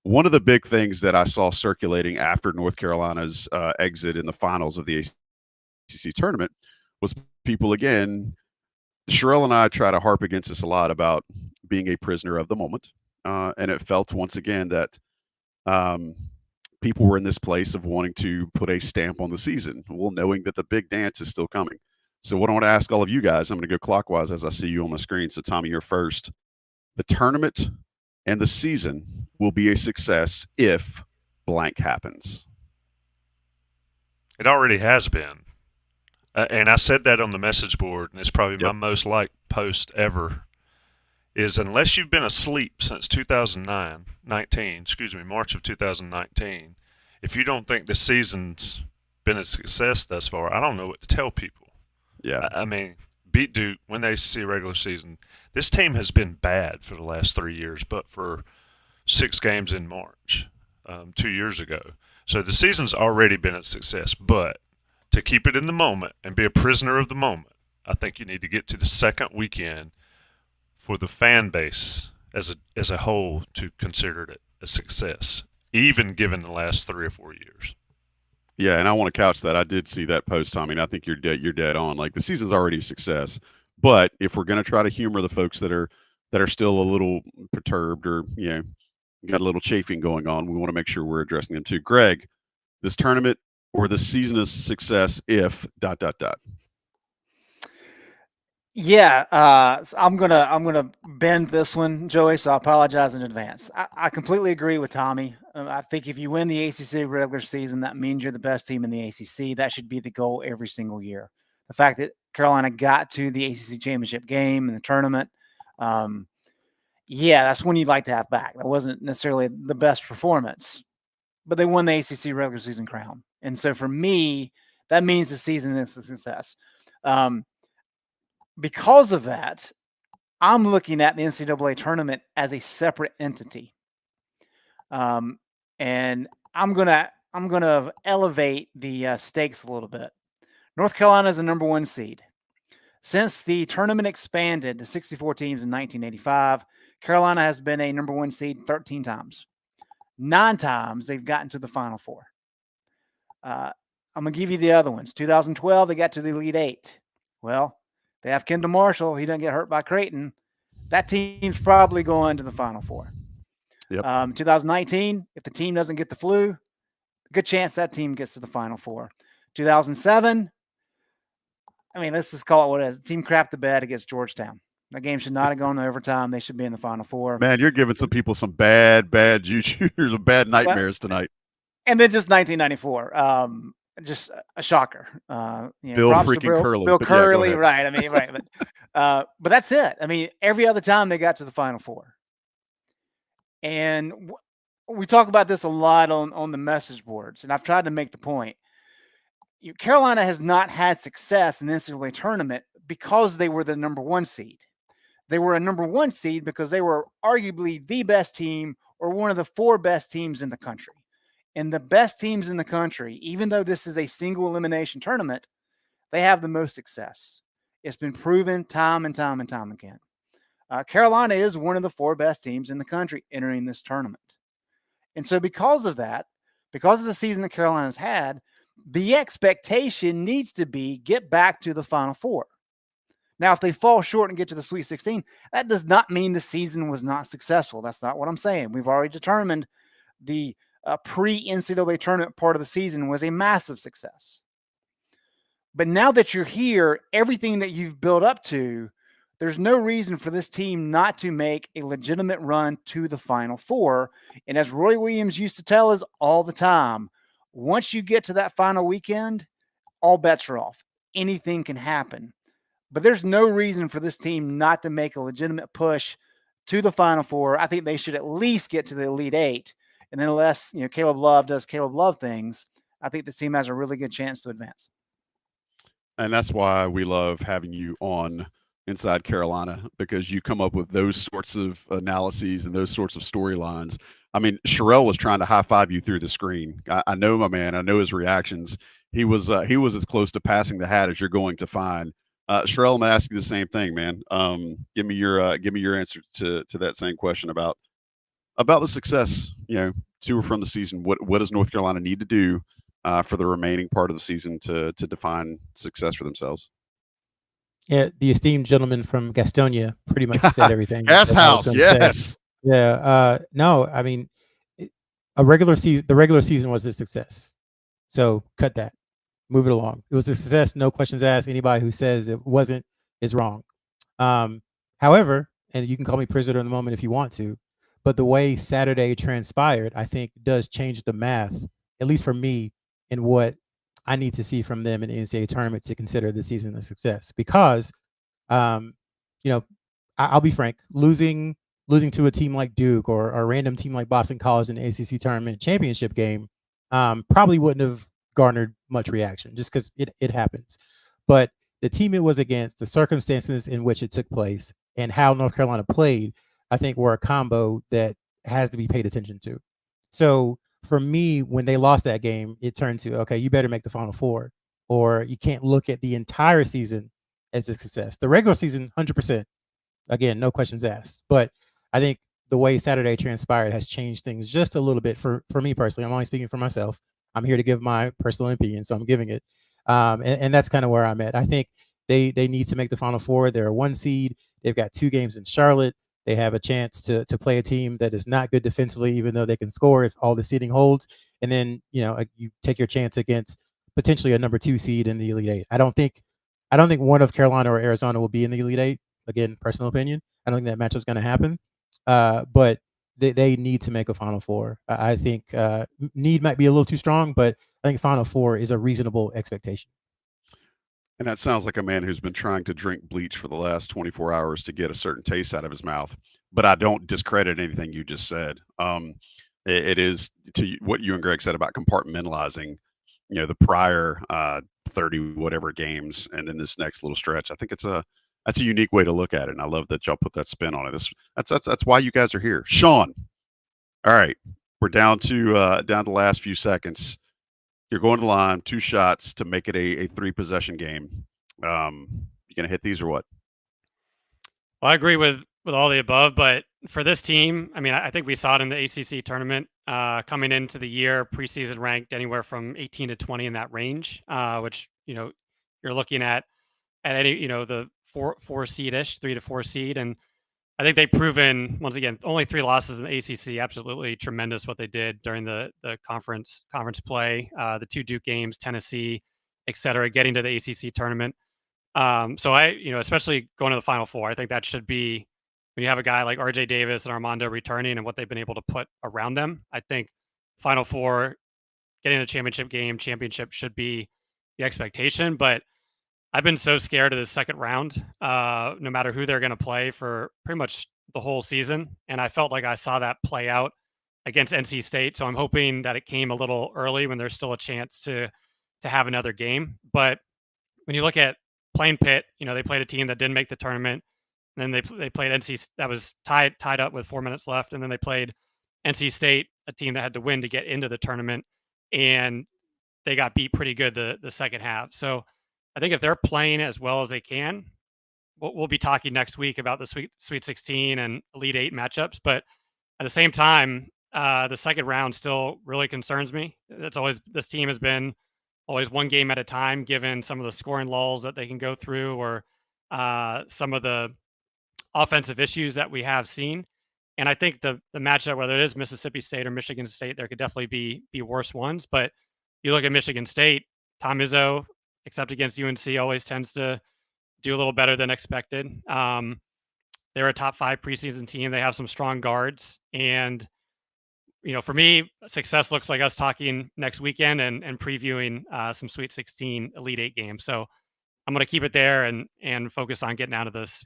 One of the big things that I saw circulating after North Carolina's exit in the finals of the ACC tournament was people again. Sherelle and I try to harp against this a lot about being a prisoner of the moment, and it felt once again that um, people were in this place of wanting to put a stamp on the season, well, knowing that the big dance is still coming. So, what I want to ask all of you guys, I'm going to go clockwise as I see you on the screen. So, Tommy, you're first. The tournament and the season will be a success if blank happens. It already has been. And I said that on the message board, and it's probably my Yep. most liked post ever. Is unless you've been asleep since 2019, March of 2019, if you don't think the season's been a success thus far, I don't know what to tell people. Yeah. I mean, beat Duke, win the ACC regular season. This team has been bad for the last 3 years, but for 6 games in March, 2 years ago. So the season's already been a success, but to keep it in the moment and be a prisoner of the moment, I think you need to get to the second weekend for the fan base as a whole to consider it a success, even given the last 3 or 4 years. Yeah, and I want to couch that. I did see that post, Tommy, and I think you're dead on. Like the season's already a success, but if we're going to try to humor the folks that are still a little perturbed or got a little chafing going on, we want to make sure we're addressing them too. Greg, this tournament or this season is a success if dot dot dot. Yeah, so I'm gonna bend this one, Joey. So I apologize in advance. I completely agree with Tommy. I think if you win the ACC regular season, that means you're the best team in the ACC. That should be the goal every single year. The fact that Carolina got to the ACC championship game and the tournament, um, yeah, that's one you'd like to have back. That wasn't necessarily the best performance, but they won the ACC regular season crown, and so for me, that means the season is a success. Um, because of that, I'm looking at the NCAA tournament as a separate entity, um, and I'm gonna elevate the stakes a little bit. North Carolina is the number one seed. Since the tournament expanded to 64 teams in 1985, Carolina has been a number one seed 13 times. 9 times they've gotten to the Final Four. I'm gonna give you the other ones. 2012 they got to the Elite Eight. Well, they have Kendall Marshall. He doesn't get hurt by Creighton. That team's probably going to the Final Four. Yep. 2019, if the team doesn't get the flu, good chance that team gets to the Final Four. 2007, I mean, let's just call it what it is. The team crapped the bed against Georgetown. That game should not have gone to overtime. They should be in the Final Four. Man, you're giving some people some bad juju or some bad nightmares tonight. And then just 1994. Just a shocker. Bill freaking Curley. Bill Curley, Yeah, right. I mean, right. But that's it. I mean, every other time they got to the Final Four. And we talk about this a lot on the message boards, and I've tried to make the point. Carolina has not had success in the NCAA tournament because they were the number one seed. They were a number one seed because they were arguably the best team or one of the 4 best teams in the country. And the best teams in the country, even though this is a single elimination tournament, they have the most success. It's been proven time and time and time again. Carolina is one of the 4 best teams in the country entering this tournament. And so because of that, because of the season that Carolina's had, the expectation needs to be get back to the Final Four. Now, if they fall short and get to the Sweet 16, that does not mean the season was not successful. That's not what I'm saying. We've already determined the pre-NCAA tournament part of the season was a massive success. But now that you're here, everything that you've built up to, there's no reason for this team not to make a legitimate run to the Final Four. And as Roy Williams used to tell us all the time, once you get to that final weekend, all bets are off. Anything can happen. But there's no reason for this team not to make a legitimate push to the Final Four. I think they should at least get to the Elite Eight. And then unless Caleb Love does Caleb Love things, I think this team has a really good chance to advance. And that's why we love having you on Inside Carolina, because you come up with those sorts of analyses and those sorts of storylines. I mean, Sherelle was trying to high five you through the screen. I know my man. I know his reactions. He was as close to passing the hat as you're going to find. Sherelle, I'm gonna ask you the same thing, man. Give me your answer to that same question about about the success, to or from the season. What does North Carolina need to do for the remaining part of the season to define success for themselves? Yeah, the esteemed gentleman from Gastonia pretty much said everything Gas that I was House, going to say. yes. Yeah, no, I mean, the regular season was a success. So cut that, move it along. It was a success, no questions asked. Anybody who says it wasn't is wrong. However, and you can call me prisoner in the moment if you want to, but the way Saturday transpired, I think, does change the math, at least for me, in what I need to see from them in the NCAA tournament to consider the season a success. Because, um, you know, I'll be frank, losing to a team like Duke or a random team like Boston College in the ACC tournament championship game probably wouldn't have garnered much reaction just because it happens. But the team it was against, the circumstances in which it took place, and how North Carolina played, I think were a combo that has to be paid attention to. So for me, when they lost that game, it turned to, okay, you better make the Final Four, or you can't look at the entire season as a success. The regular season, 100%. Again, no questions asked. But I think the way Saturday transpired has changed things just a little bit for me personally. I'm only speaking for myself. I'm here to give my personal opinion, so I'm giving it. And that's kind of where I'm at. I think they need to make the Final Four. They're a 1 seed. They've got 2 games in Charlotte. They have a chance to play a team that is not good defensively, even though they can score if all the seeding holds. And then you take your chance against potentially a number 2 seed in the Elite Eight. I don't think one of Carolina or Arizona will be in the Elite Eight. Again, personal opinion. I don't think that matchup's going to happen. But they need to make a Final Four. I think need might be a little too strong, but I think Final Four is a reasonable expectation. And that sounds like a man who's been trying to drink bleach for the last 24 hours to get a certain taste out of his mouth. But I don't discredit anything you just said. It is to what you and Greg said about compartmentalizing, the prior 30 whatever games, and then this next little stretch. I think that's a unique way to look at it, and I love that y'all put that spin on it. That's why you guys are here. Sean, all right, we're down to the last few seconds. You're going to the line, 2 shots to make it a 3-possession game. You gonna hit these or what? Well, I agree with all the above, but for this team, I mean, I think we saw it in the ACC tournament coming into the year, preseason ranked anywhere from 18 to 20 in that range, which you're looking at any the 4 seed-ish, 3 to 4 seed, and I think they've proven once again only 3 losses in the ACC. Absolutely tremendous what they did during the conference play, the 2 Duke games, Tennessee, et cetera, getting to the ACC tournament. So especially going to the Final Four, I think that should be when you have a guy like RJ Davis and Armando returning and what they've been able to put around them. I think Final Four, getting a championship should be the expectation. But I've been so scared of the second round, no matter who they're going to play for pretty much the whole season. And I felt like I saw that play out against NC State. So I'm hoping that it came a little early when there's still a chance to have another game. But when you look at playing Pitt, they played a team that didn't make the tournament. And then they played NC that was tied up with 4 minutes left. And then they played NC State, a team that had to win to get into the tournament. And they got beat pretty good the second half. So I think if they're playing as well as they can, we'll be talking next week about the Sweet 16 and Elite 8 matchups. But at the same time, the second round still really concerns me. This team has been always one game at a time, given some of the scoring lulls that they can go through or some of the offensive issues that we have seen. And I think the matchup, whether it is Mississippi State or Michigan State, there could definitely be worse ones. But you look at Michigan State, Tom Izzo, except against UNC, always tends to do a little better than expected. They're a top 5 preseason team. They have some strong guards. And, for me, success looks like us talking next weekend and previewing some Sweet 16 Elite 8 games. So I'm going to keep it there and focus on getting out of this